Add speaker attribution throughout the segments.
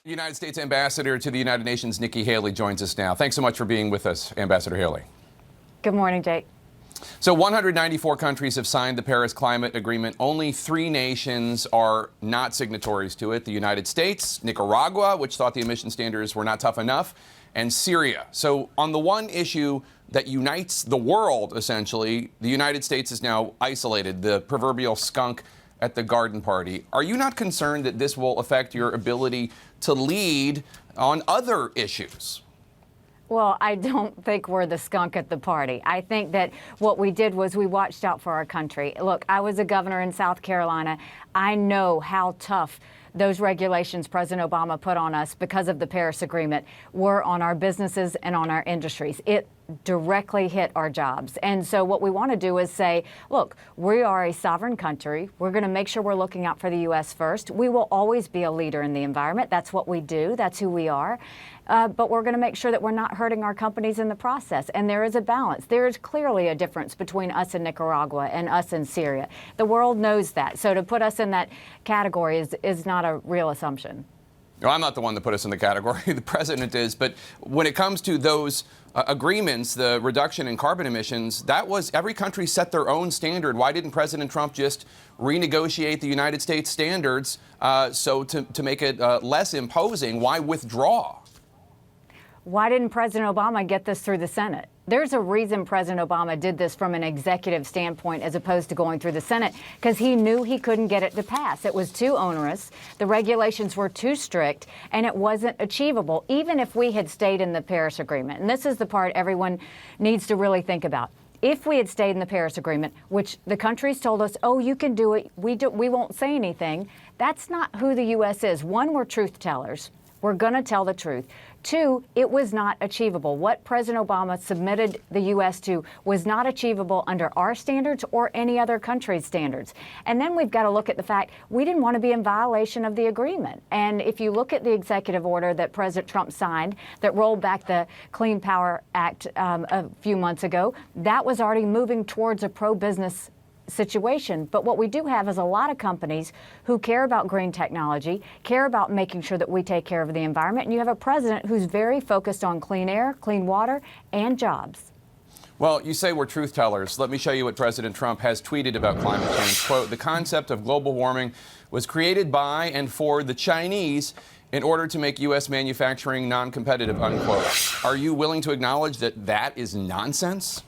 Speaker 1: United States Ambassador to the United Nations, Nikki Haley, joins us now. Thanks so much for being with us, Ambassador Haley.
Speaker 2: Good morning, Jake.
Speaker 1: So 194 countries have signed the Paris Climate Agreement. Only 3 nations are not signatories to it: the United States, Nicaragua, which thought the emission standards were not tough enough, and Syria. So on the one issue that unites the world, essentially, the United States is now isolated, the proverbial skunk at the garden party. Are you not concerned that this will affect your ability to lead on other issues?
Speaker 2: Well, I don't think we're the skunk at the party. I think that what we did was we watched out for our country. Look, I was a governor in South Carolina. I know how tough those regulations President Obama put on us because of the Paris Agreement were on our businesses and on our industries. It directly hit our jobs. And so what we want to do is say, look, we are a sovereign country. We're going to make sure we're looking out for the U.S. first. We will always be a leader in the environment. That's what we do. That's who we are. But we're going to make sure that we're not hurting our companies in the process. And there is a balance. There is clearly a difference between us and Nicaragua and us and Syria. The world knows that. So to put us in that category is not a real assumption.
Speaker 1: No, I'm not the one that put us in the category. The president is. But when it comes to those agreements, the reduction in carbon emissions, that was every country set their own standard. Why didn't President Trump just renegotiate the United States standards to make it less imposing? Why withdraw?
Speaker 2: Why didn't President Obama get this through the Senate? There's a reason President Obama did this from an executive standpoint as opposed to going through the Senate, because he knew he couldn't get it to pass. It was too onerous. The regulations were too strict, and it wasn't achievable, even if we had stayed in the Paris Agreement. And this is the part everyone needs to really think about. If we had stayed in the Paris Agreement, which the countries told us, oh, you can do it, we won't say anything, that's not who the U.S. is. One, we're truth tellers. We're going to tell the truth. 2, it was not achievable. What President Obama submitted the U.S. to was not achievable under our standards or any other country's standards. And then we've got to look at the fact we didn't want to be in violation of the agreement. And if you look at the executive order that President Trump signed that rolled back the Clean Power Act a few months ago, that was already moving towards a pro-business situation. But what we do have is a lot of companies who care about green technology, care about making sure that we take care of the environment. And you have a president who's very focused on clean air, clean water, and jobs.
Speaker 1: Well, you say we're truth tellers. Let me show you what President Trump has tweeted about climate change. Quote, the concept of global warming was created by and for the Chinese in order to make U.S. manufacturing non-competitive, unquote. Are you willing to acknowledge that that is nonsense?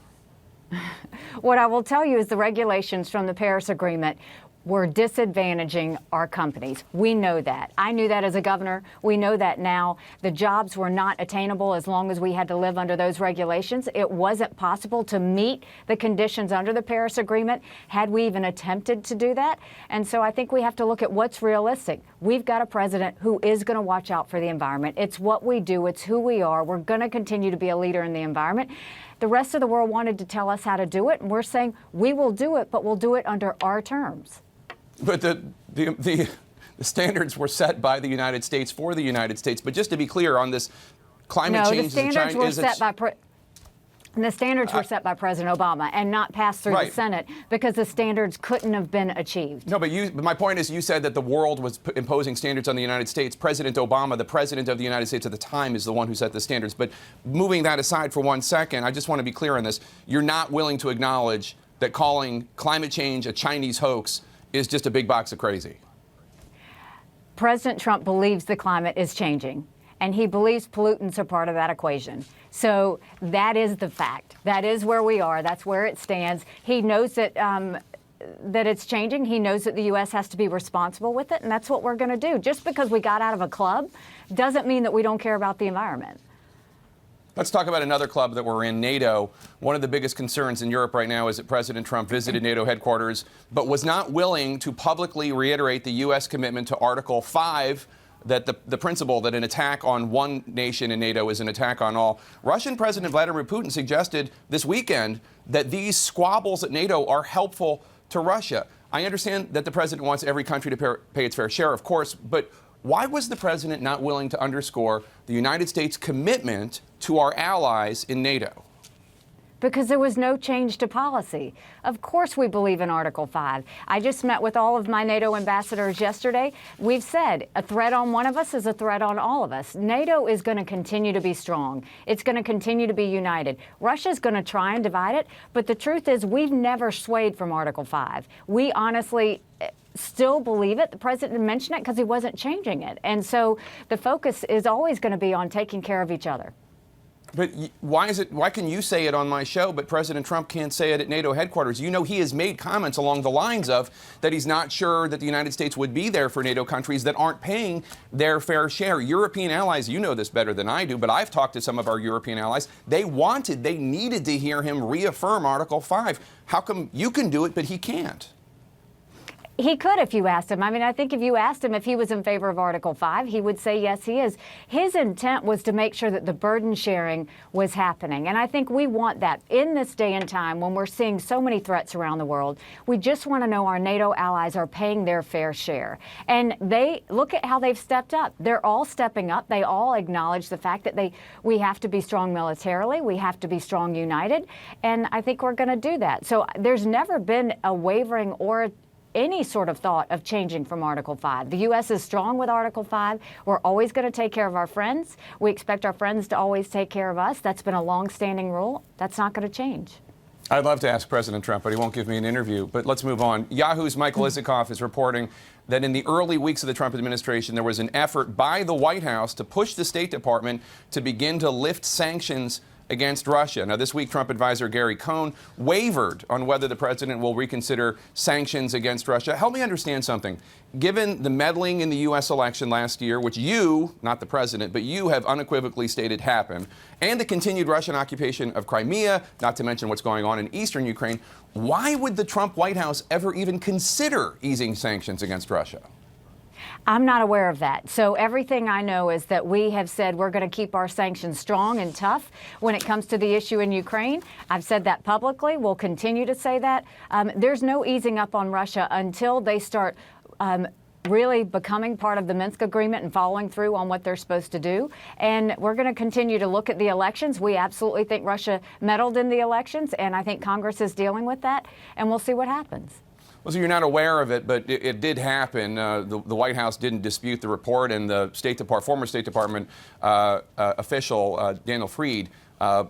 Speaker 2: What I will tell you is the regulations from the Paris Agreement were disadvantaging our companies. We know that. I knew that as a governor. We know that now. The jobs were not attainable as long as we had to live under those regulations. It wasn't possible to meet the conditions under the Paris Agreement had we even attempted to do that. And so I think we have to look at what's realistic. We've got a president who is going to watch out for the environment. It's what we do. It's who we are. We're going to continue to be a leader in the environment. The rest of the world wanted to tell us how to do it, and we're saying we will do it, but we'll do it under our terms.
Speaker 1: But the standards were set by the United States for the United States. But just to be clear on this climate change,
Speaker 2: the standards were set by the standards were set by President Obama and not passed through the Senate because the standards couldn't have been achieved.
Speaker 1: No, but my point is you said that the world was imposing standards on the United States. President Obama, the president of the United States at the time, is the one who set the standards. But moving that aside for 1 second, I just want to be clear on this. You're not willing to acknowledge that calling climate change a Chinese hoax is just a big box of crazy.
Speaker 2: President Trump believes the climate is changing, and he believes pollutants are part of that equation. So that is the fact. That is where we are. That's where it stands. He knows that that it's changing. He knows that the U.S. has to be responsible with it, and that's what we're going to do. Just because we got out of a club doesn't mean that we don't care about the environment.
Speaker 1: Let's talk about another club that we're in, NATO. One of the biggest concerns in Europe right now is that President Trump visited NATO headquarters, but was not willing to publicly reiterate the U.S. commitment to Article 5, that the principle that an attack on one nation in NATO is an attack on all. Russian President Vladimir Putin suggested this weekend that these squabbles at NATO are helpful to Russia. I understand that the president wants every country to pay its fair share, of course, but why was the president not willing to underscore the United States' commitment to our allies in NATO?
Speaker 2: because there was no change to policy. Of course we believe in Article 5. I just met with all of my NATO ambassadors yesterday. We've said a threat on one of us is a threat on all of us. NATO is going to continue to be strong. It's going to continue to be united. Russia's going to try and divide it, but the truth is we've never swayed from Article 5. We honestly still believe it. The president mentioned it because he wasn't changing it. And so the focus is always going to be on taking care of each other.
Speaker 1: But why can you say it on my show, but President Trump can't say it at NATO headquarters? You know, he has made comments along the lines of that he's not sure that the United States would be there for NATO countries that aren't paying their fair share. European allies, you know this better than I do, but I've talked to some of our European allies. They needed to hear him reaffirm Article 5. How come you can do it, but he can't?
Speaker 2: He could if you asked him. I mean, I think if you asked him if he was in favor of Article 5, he would say yes, he is. His intent was to make sure that the burden sharing was happening. And I think we want that in this day and time when we're seeing so many threats around the world. We just want to know our NATO allies are paying their fair share. And they look at how they've stepped up. They're all stepping up. They all acknowledge the fact that we have to be strong militarily. We have to be strong united. And I think we're going to do that. So there's never been a wavering or any sort of thought of changing from Article 5. The U.S. is strong with Article 5. We're always going to take care of our friends. We expect our friends to always take care of us. That's been a long-standing rule. That's not going to change.
Speaker 1: I'd love to ask President Trump, but he won't give me an interview. But let's move on. Yahoo's Michael Isikoff is reporting that in the early weeks of the Trump administration, there was an effort by the White House to push the State Department to begin to lift sanctions against Russia. Now, this week, Trump advisor Gary Cohn wavered on whether the president will reconsider sanctions against Russia. Help me understand something. Given the meddling in the U.S. election last year, which you, not the president, but you have unequivocally stated happened, and the continued Russian occupation of Crimea, not to mention what's going on in eastern Ukraine, why would the Trump White House ever even consider easing sanctions against Russia?
Speaker 2: I'm not aware of that. So everything I know is that we have said we're going to keep our sanctions strong and tough when it comes to the issue in Ukraine. I've said that publicly. We'll continue to say that. There's no easing up on Russia until they start really becoming part of the Minsk agreement and following through on what they're supposed to do. And we're going to continue to look at the elections. We absolutely think Russia meddled in the elections, and I think Congress is dealing with that, and we'll see what happens.
Speaker 1: Well, so you're not aware of it, but it did happen. The White House didn't dispute the report, and the former State Department official, Daniel Freed,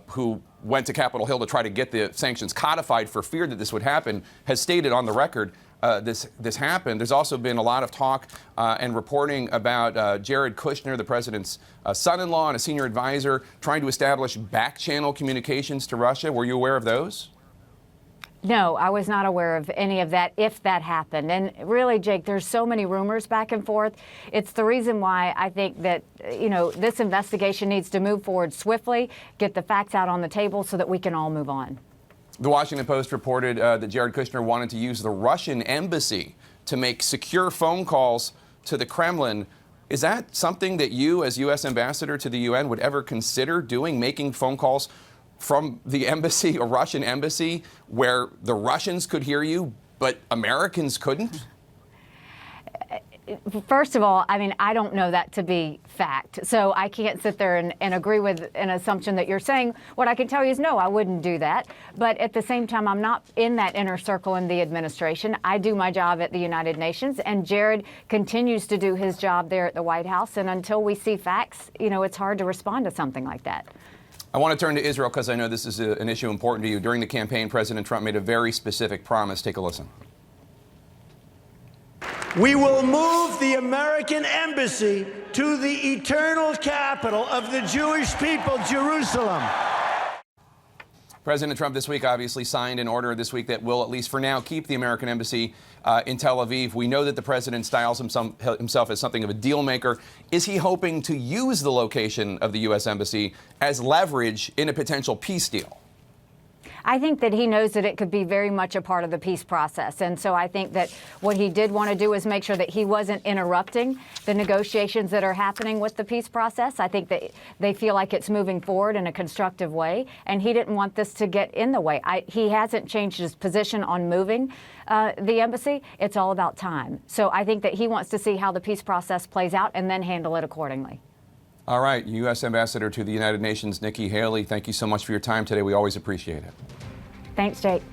Speaker 1: who went to Capitol Hill to try to get the sanctions codified for fear that this would happen, has stated on the record this happened. There's also been a lot of talk and reporting about Jared Kushner, the president's son-in-law and a senior advisor, trying to establish back-channel communications to Russia. Were you aware of those?
Speaker 2: No, I was not aware of any of that, if that happened. And really, Jake, there's so many rumors back and forth. It's the reason why I think that, this investigation needs to move forward swiftly, get the facts out on the table so that we can all move on.
Speaker 1: The Washington Post reported that Jared Kushner wanted to use the Russian embassy to make secure phone calls to the Kremlin. Is that something that you, as U.S. ambassador to the UN, would ever consider doing, making phone calls from the embassy, a Russian embassy, where the Russians could hear you, but Americans couldn't?
Speaker 2: First of all, I mean, I don't know that to be fact. So I can't sit there and agree with an assumption that you're saying. What I can tell you is no, I wouldn't do that. But at the same time, I'm not in that inner circle in the administration. I do my job at the United Nations, and Jared continues to do his job there at the White House. And until we see facts, it's hard to respond to something like that.
Speaker 1: I want to turn to Israel because I know this is an issue important to you. During the campaign, President Trump made a very specific promise. Take a listen.
Speaker 3: We will move the American embassy to the eternal capital of the Jewish people, Jerusalem.
Speaker 1: President Trump this week obviously signed an order this week that will, at least for now, keep the American embassy in Tel Aviv. We know that the president styles himself as something of a deal maker. Is he hoping to use the location of the U.S. embassy as leverage in a potential peace deal?
Speaker 2: I think that he knows that it could be very much a part of the peace process. And so I think that what he did want to do is make sure that he wasn't interrupting the negotiations that are happening with the peace process. I think that they feel like it's moving forward in a constructive way, and he didn't want this to get in the way. He hasn't changed his position on moving the embassy. It's all about time. So I think that he wants to see how the peace process plays out and then handle it accordingly.
Speaker 1: All right, U.S. Ambassador to the United Nations, Nikki Haley, thank you so much for your time today. We always appreciate it.
Speaker 2: Thanks, Jake.